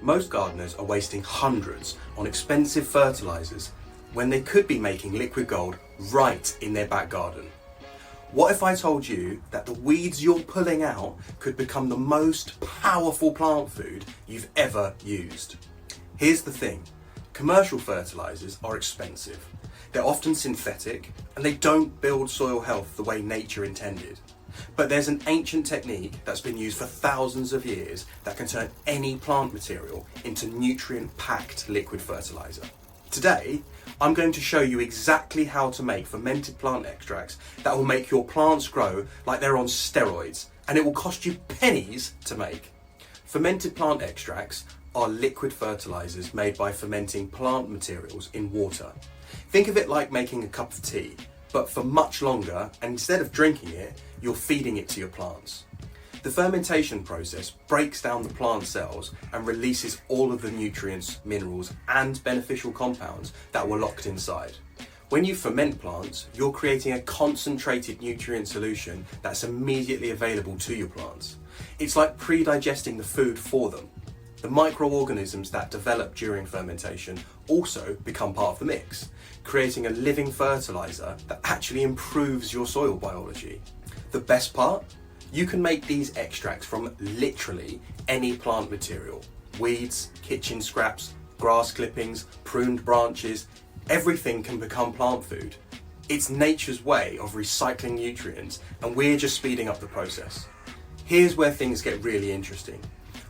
Most gardeners are wasting hundreds on expensive fertilisers when they could be making liquid gold right in their back garden. What if I told you that the weeds you're pulling out could become the most powerful plant food you've ever used? Here's the thing, commercial fertilisers are expensive. They're often synthetic and they don't build soil health the way nature intended. But there's an ancient technique that's been used for thousands of years that can turn any plant material into nutrient-packed liquid fertiliser. Today, I'm going to show you exactly how to make fermented plant extracts that will make your plants grow like they're on steroids, and it will cost you pennies to make. Fermented plant extracts are liquid fertilisers made by fermenting plant materials in water. Think of it like making a cup of tea, but for much longer, and instead of drinking it, you're feeding it to your plants. The fermentation process breaks down the plant cells and releases all of the nutrients, minerals, and beneficial compounds that were locked inside. When you ferment plants, you're creating a concentrated nutrient solution that's immediately available to your plants. It's like pre-digesting the food for them. The microorganisms that develop during fermentation also become part of the mix, creating a living fertiliser that actually improves your soil biology. The best part? You can make these extracts from literally any plant material. Weeds, kitchen scraps, grass clippings, pruned branches, everything can become plant food. It's nature's way of recycling nutrients, and we're just speeding up the process. Here's where things get really interesting.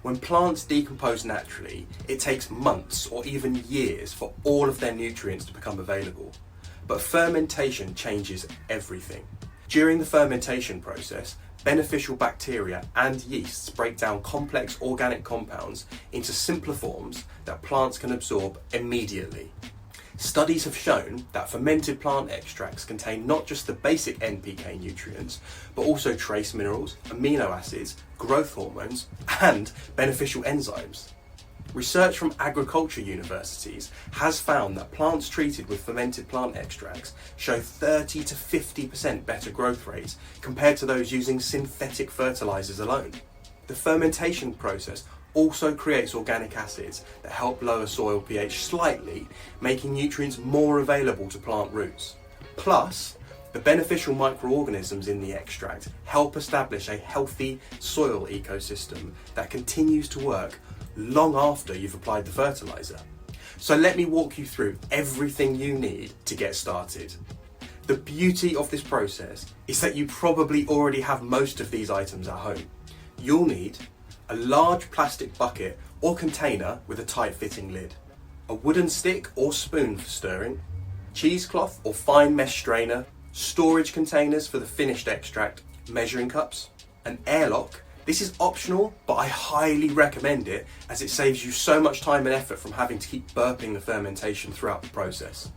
When plants decompose naturally, it takes months or even years for all of their nutrients to become available. But fermentation changes everything. During the fermentation process, beneficial bacteria and yeasts break down complex organic compounds into simpler forms that plants can absorb immediately. Studies have shown that fermented plant extracts contain not just the basic NPK nutrients, but also trace minerals, amino acids, growth hormones, and beneficial enzymes. Research from agriculture universities has found that plants treated with fermented plant extracts show 30 to 50% better growth rates compared to those using synthetic fertilisers alone. The fermentation process also creates organic acids that help lower soil pH slightly, making nutrients more available to plant roots. Plus, the beneficial microorganisms in the extract help establish a healthy soil ecosystem that continues to work long after you've applied the fertiliser. So let me walk you through everything you need to get started. The beauty of this process is that you probably already have most of these items at home. You'll need a large plastic bucket or container with a tight fitting lid, a wooden stick or spoon for stirring, cheesecloth or fine mesh strainer, storage containers for the finished extract, measuring cups, an airlock. This is optional, but I highly recommend it as it saves you so much time and effort from having to keep burping the fermentation throughout the process.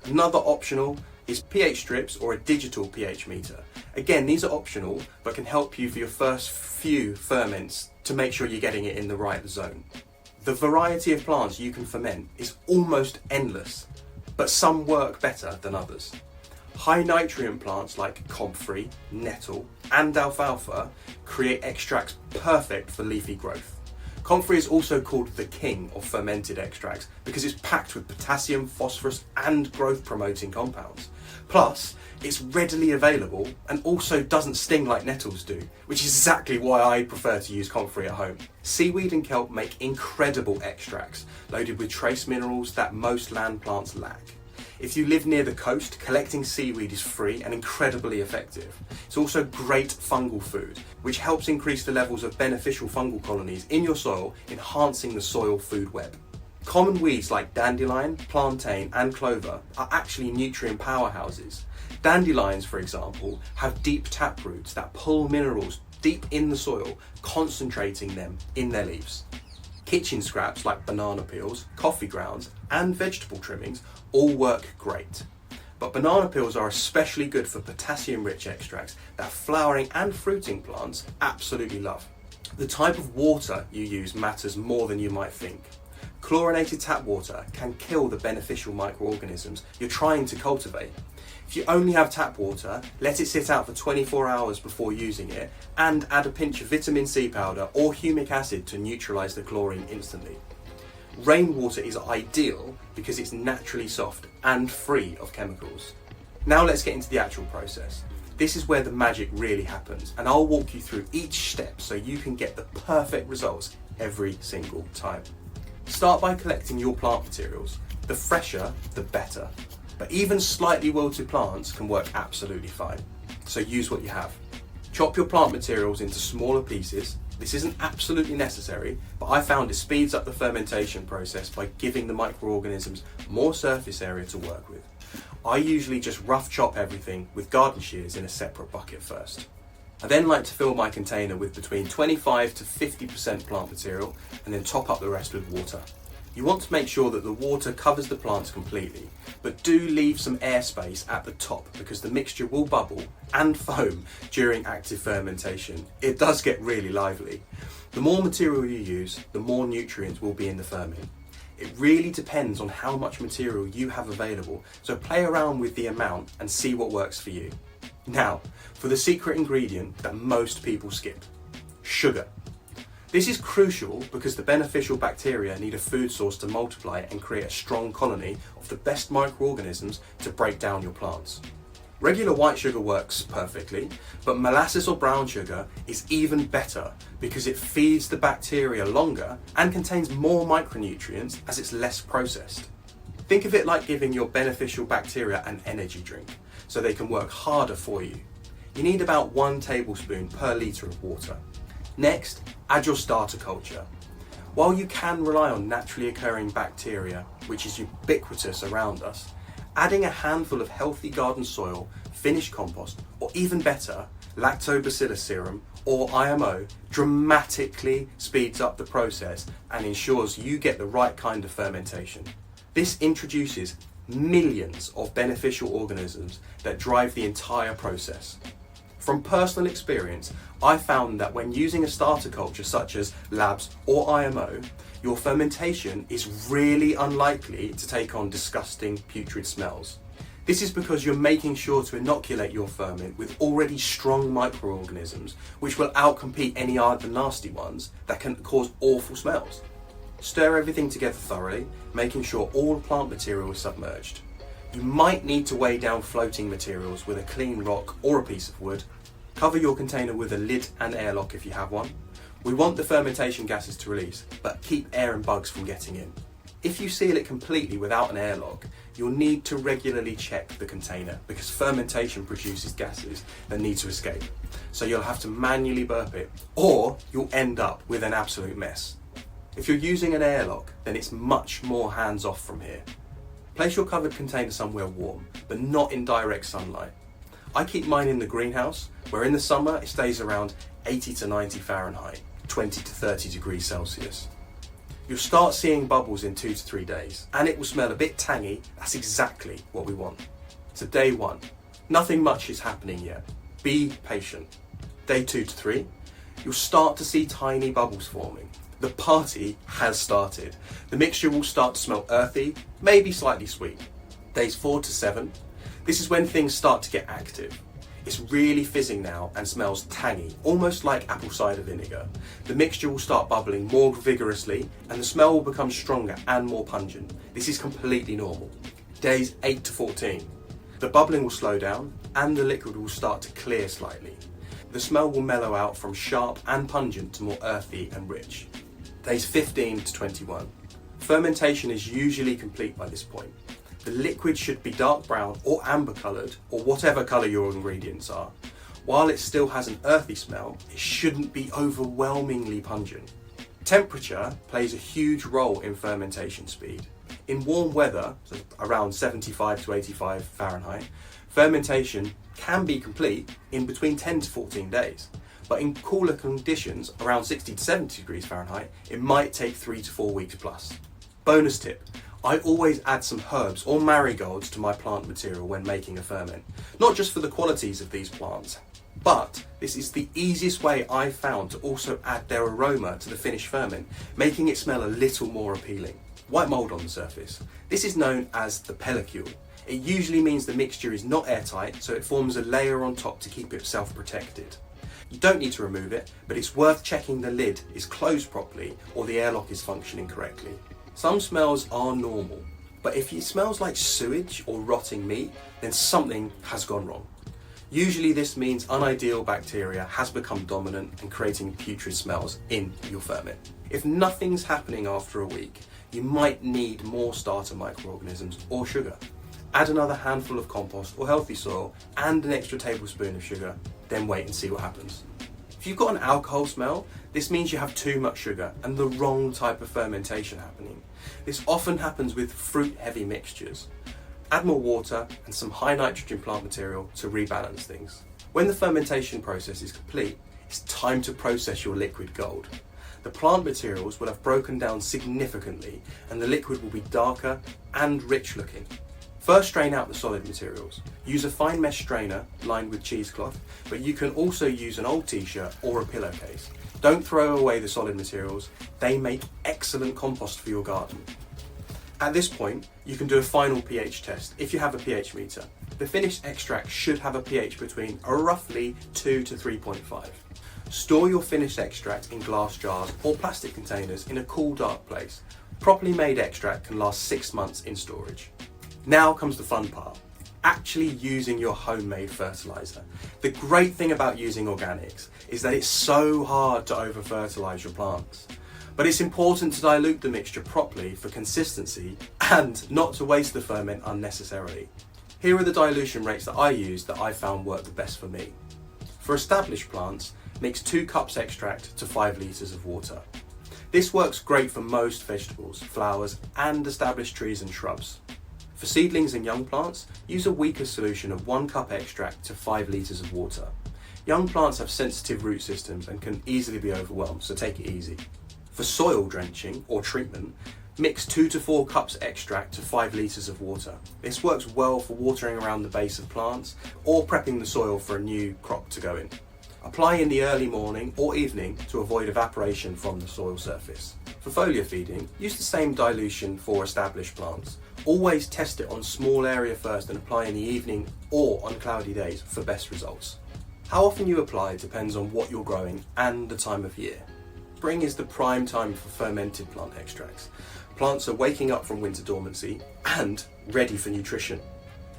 Another optional is pH strips or a digital pH meter. Again, these are optional, but can help you for your first few ferments to make sure you're getting it in the right zone. The variety of plants you can ferment is almost endless, but some work better than others. High nutrient plants like comfrey, nettle, and alfalfa create extracts perfect for leafy growth. Comfrey is also called the king of fermented extracts because it's packed with potassium, phosphorus, and growth promoting compounds. Plus, it's readily available and also doesn't sting like nettles do, which is exactly why I prefer to use comfrey at home. Seaweed and kelp make incredible extracts loaded with trace minerals that most land plants lack. If you live near the coast, collecting seaweed is free and incredibly effective. It's also great fungal food, which helps increase the levels of beneficial fungal colonies in your soil, enhancing the soil food web. Common weeds like dandelion, plantain, and clover are actually nutrient powerhouses. Dandelions, for example, have deep tap roots that pull minerals deep in the soil, concentrating them in their leaves. Kitchen scraps like banana peels, coffee grounds, and vegetable trimmings all work great. But banana peels are especially good for potassium-rich extracts that flowering and fruiting plants absolutely love. The type of water you use matters more than you might think. Chlorinated tap water can kill the beneficial microorganisms you're trying to cultivate. If you only have tap water, let it sit out for 24 hours before using it, and add a pinch of vitamin C powder or humic acid to neutralise the chlorine instantly. Rainwater is ideal because it's naturally soft and free of chemicals. Now let's get into the actual process. This is where the magic really happens, and I'll walk you through each step so you can get the perfect results every single time. Start by collecting your plant materials. The fresher, the better. But even slightly wilted plants can work absolutely fine. So use what you have. Chop your plant materials into smaller pieces. This isn't absolutely necessary, but I found it speeds up the fermentation process by giving the microorganisms more surface area to work with. I usually just rough chop everything with garden shears in a separate bucket first. I then like to fill my container with between 25 to 50% plant material and then top up the rest with water. You want to make sure that the water covers the plants completely, but do leave some airspace at the top because the mixture will bubble and foam during active fermentation. It does get really lively. The more material you use, the more nutrients will be in the ferment. It really depends on how much material you have available, so play around with the amount and see what works for you. Now, for the secret ingredient that most people skip: sugar. This is crucial because the beneficial bacteria need a food source to multiply and create a strong colony of the best microorganisms to break down your plants. Regular white sugar works perfectly, but molasses or brown sugar is even better because it feeds the bacteria longer and contains more micronutrients as it's less processed. Think of it like giving your beneficial bacteria an energy drink so they can work harder for you. You need about 1 tablespoon per litre of water. Next, add your starter culture. While you can rely on naturally occurring bacteria, which is ubiquitous around us, adding a handful of healthy garden soil, finished compost, or even better, lactobacillus serum or IMO dramatically speeds up the process and ensures you get the right kind of fermentation. This introduces millions of beneficial organisms that drive the entire process. From personal experience, I found that when using a starter culture such as labs or IMO, your fermentation is really unlikely to take on disgusting putrid smells. This is because you're making sure to inoculate your ferment with already strong microorganisms which will outcompete any other nasty ones that can cause awful smells. Stir everything together thoroughly, making sure all plant material is submerged. You might need to weigh down floating materials with a clean rock or a piece of wood. Cover your container with a lid and airlock if you have one. We want the fermentation gases to release, but keep air and bugs from getting in. If you seal it completely without an airlock, you'll need to regularly check the container because fermentation produces gases that need to escape. So you'll have to manually burp it, or you'll end up with an absolute mess. If you're using an airlock, then it's much more hands-off from here. Place your covered container somewhere warm, but not in direct sunlight. I keep mine in the greenhouse, where in the summer it stays around 80 to 90 Fahrenheit, 20 to 30 degrees Celsius. You'll start seeing bubbles in 2 to 3 days, and it will smell a bit tangy. That's exactly what we want. So day 1, nothing much is happening yet. Be patient. Day 2 to 3, you'll start to see tiny bubbles forming. The party has started. The mixture will start to smell earthy, maybe slightly sweet. Days 4 to 7, this is when things start to get active. It's really fizzing now and smells tangy, almost like apple cider vinegar. The mixture will start bubbling more vigorously and the smell will become stronger and more pungent. This is completely normal. Days 8 to 14, the bubbling will slow down and the liquid will start to clear slightly. The smell will mellow out from sharp and pungent to more earthy and rich. Days 15 to 21, fermentation is usually complete by this point. The liquid should be dark brown or amber coloured, or whatever colour your ingredients are. While it still has an earthy smell, it shouldn't be overwhelmingly pungent. Temperature plays a huge role in fermentation speed. In warm weather, so around 75 to 85 Fahrenheit, fermentation can be complete in between 10 to 14 days. But in cooler conditions, around 60 to 70 degrees Fahrenheit, it might take 3 to 4 weeks plus. Bonus tip, I always add some herbs or marigolds to my plant material when making a ferment. Not just for the qualities of these plants, but this is the easiest way I've found to also add their aroma to the finished ferment, making it smell a little more appealing. White mould on the surface. This is known as the pellicule. It usually means the mixture is not airtight, so it forms a layer on top to keep itself protected. You don't need to remove it, but it's worth checking the lid is closed properly or the airlock is functioning correctly. Some smells are normal, but if it smells like sewage or rotting meat, then something has gone wrong. Usually this means unideal bacteria has become dominant and creating putrid smells in your ferment. If nothing's happening after a week, you might need more starter microorganisms or sugar. Add another handful of compost or healthy soil and an extra tablespoon of sugar, then wait and see what happens. If you've got an alcohol smell, this means you have too much sugar and the wrong type of fermentation happening. This often happens with fruit-heavy mixtures. Add more water and some high nitrogen plant material to rebalance things. When the fermentation process is complete, it's time to process your liquid gold. The plant materials will have broken down significantly and the liquid will be darker and rich looking. First, strain out the solid materials. Use a fine mesh strainer lined with cheesecloth, but you can also use an old t-shirt or a pillowcase. Don't throw away the solid materials, they make excellent compost for your garden. At this point, you can do a final pH test if you have a pH meter. The finished extract should have a pH between roughly 2 to 3.5. Store your finished extract in glass jars or plastic containers in a cool, dark place. Properly made extract can last 6 months in storage. Now comes the fun part, actually using your homemade fertilizer. The great thing about using organics is that it's so hard to over-fertilize your plants. But it's important to dilute the mixture properly for consistency and not to waste the ferment unnecessarily. Here are the dilution rates that I use that I found work the best for me. For established plants, mix 2 cups extract to 5 litres of water. This works great for most vegetables, flowers and established trees and shrubs. For seedlings and young plants, use a weaker solution of 1 cup extract to 5 litres of water. Young plants have sensitive root systems and can easily be overwhelmed, so take it easy. For soil drenching or treatment, mix 2 to 4 cups extract to 5 litres of water. This works well for watering around the base of plants or prepping the soil for a new crop to go in. Apply in the early morning or evening to avoid evaporation from the soil surface. For foliar feeding, use the same dilution for established plants. Always test it on small area first and apply in the evening or on cloudy days for best results. How often you apply depends on what you're growing and the time of year. Spring is the prime time for fermented plant extracts. Plants are waking up from winter dormancy and ready for nutrition.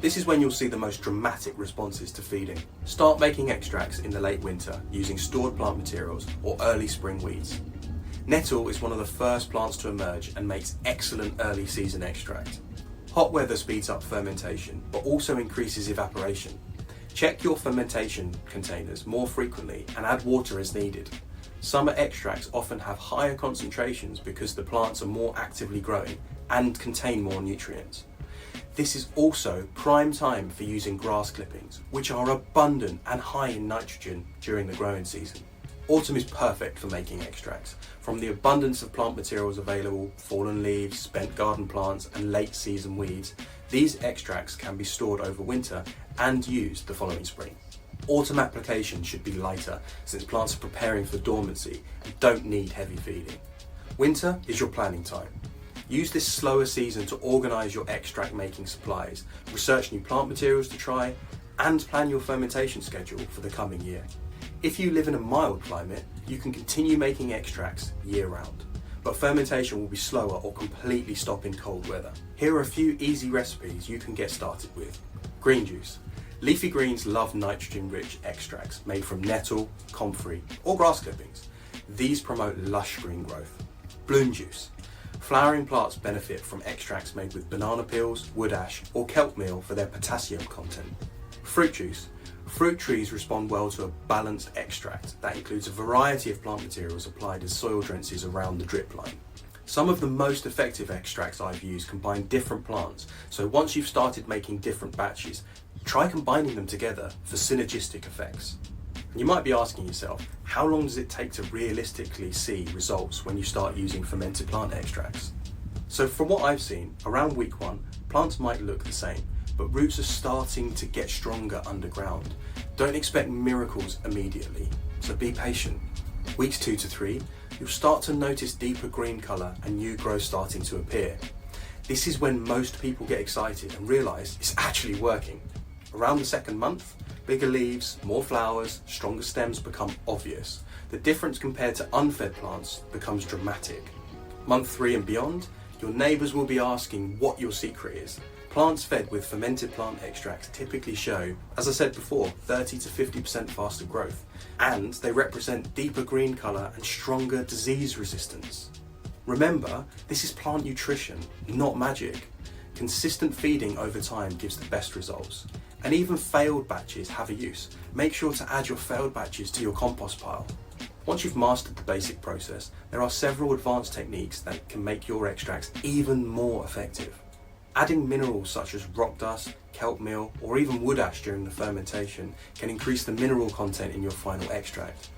This is when you'll see the most dramatic responses to feeding. Start making extracts in the late winter using stored plant materials or early spring weeds. Nettle is one of the first plants to emerge and makes excellent early season extract. Hot weather speeds up fermentation but also increases evaporation. Check your fermentation containers more frequently and add water as needed. Summer extracts often have higher concentrations because the plants are more actively growing and contain more nutrients. This is also prime time for using grass clippings, which are abundant and high in nitrogen during the growing season. Autumn is perfect for making extracts. From the abundance of plant materials available, fallen leaves, spent garden plants and late season weeds, these extracts can be stored over winter and used the following spring. Autumn application should be lighter since plants are preparing for dormancy and don't need heavy feeding. Winter is your planning time. Use this slower season to organise your extract making supplies, research new plant materials to try, and plan your fermentation schedule for the coming year. If you live in a mild climate, you can continue making extracts year round, but fermentation will be slower or completely stop in cold weather. Here are a few easy recipes you can get started with. Green juice. Leafy greens love nitrogen-rich extracts made from nettle, comfrey, or grass clippings. These promote lush green growth. Bloom juice. Flowering plants benefit from extracts made with banana peels, wood ash, or kelp meal for their potassium content. Fruit juice. Fruit trees respond well to a balanced extract that includes a variety of plant materials applied as soil drenches around the drip line. Some of the most effective extracts I've used combine different plants, so once you've started making different batches, try combining them together for synergistic effects. And you might be asking yourself, how long does it take to realistically see results when you start using fermented plant extracts? So from what I've seen, around week 1, plants might look the same, but roots are starting to get stronger underground. Don't expect miracles immediately, so be patient. Weeks 2 to 3, you'll start to notice deeper green colour and new growth starting to appear. This is when most people get excited and realise it's actually working. Around the 2nd month, bigger leaves, more flowers, stronger stems become obvious. The difference compared to unfed plants becomes dramatic. Month 3 and beyond, Your neighbours will be asking what your secret is. Plants fed with fermented plant extracts typically show, as I said before, 30 to 50% faster growth, and they represent deeper green colour and stronger disease resistance. Remember, this is plant nutrition, not magic. Consistent feeding over time gives the best results, and even failed batches have a use. Make sure to add your failed batches to your compost pile. Once you've mastered the basic process, there are several advanced techniques that can make your extracts even more effective. Adding minerals such as rock dust, kelp meal, or even wood ash during the fermentation can increase the mineral content in your final extract.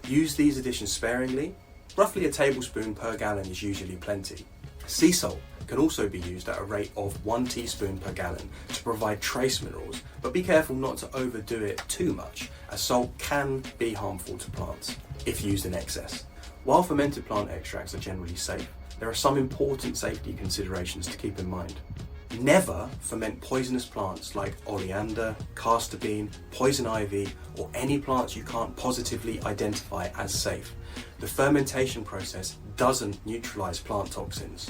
Use these additions sparingly. Roughly a tablespoon per gallon is usually plenty. Sea salt can also be used at a rate of 1 teaspoon per gallon to provide trace minerals, but be careful not to overdo it too much, as salt can be harmful to plants if used in excess. While fermented plant extracts are generally safe, there are some important safety considerations to keep in mind. Never ferment poisonous plants like oleander, castor bean, poison ivy, or any plants you can't positively identify as safe. The fermentation process doesn't neutralize plant toxins.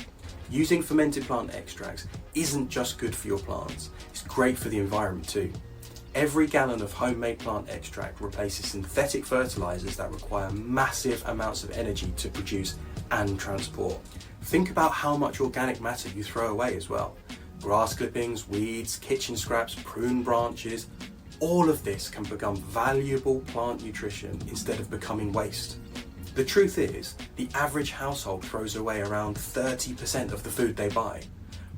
Using fermented plant extracts isn't just good for your plants, it's great for the environment too. Every gallon of homemade plant extract replaces synthetic fertilizers that require massive amounts of energy to produce and transport. Think about how much organic matter you throw away as well. Grass clippings, weeds, kitchen scraps, prune branches, all of this can become valuable plant nutrition instead of becoming waste. The truth is, the average household throws away around 30% of the food they buy.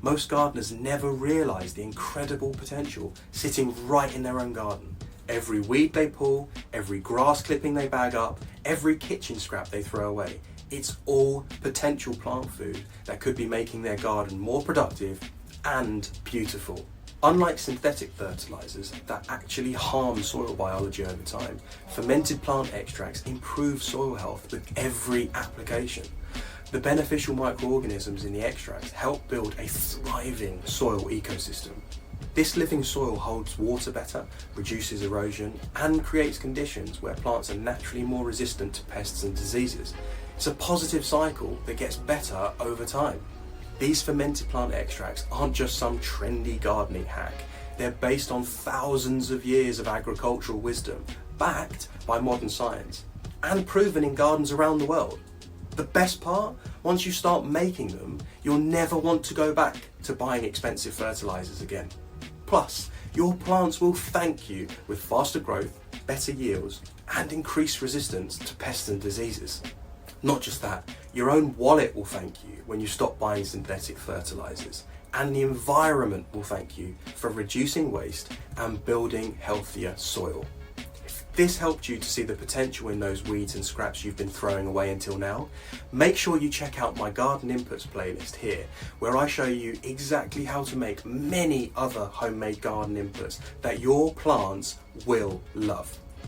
Most gardeners never realise the incredible potential sitting right in their own garden. Every weed they pull, every grass clipping they bag up, every kitchen scrap they throw away, it's all potential plant food that could be making their garden more productive and beautiful. Unlike synthetic fertilisers that actually harm soil biology over time, fermented plant extracts improve soil health with every application. The beneficial microorganisms in the extracts help build a thriving soil ecosystem. This living soil holds water better, reduces erosion, and creates conditions where plants are naturally more resistant to pests and diseases. It's a positive cycle that gets better over time. These fermented plant extracts aren't just some trendy gardening hack. They're based on thousands of years of agricultural wisdom, backed by modern science, and proven in gardens around the world. The best part, once you start making them, you'll never want to go back to buying expensive fertilizers again. Plus, your plants will thank you with faster growth, better yields, and increased resistance to pests and diseases. Not just that, your own wallet will thank you when you stop buying synthetic fertilizers, and the environment will thank you for reducing waste and building healthier soil. If this helped you to see the potential in those weeds and scraps you've been throwing away until now, make sure you check out my garden inputs playlist here, where I show you exactly how to make many other homemade garden inputs that your plants will love.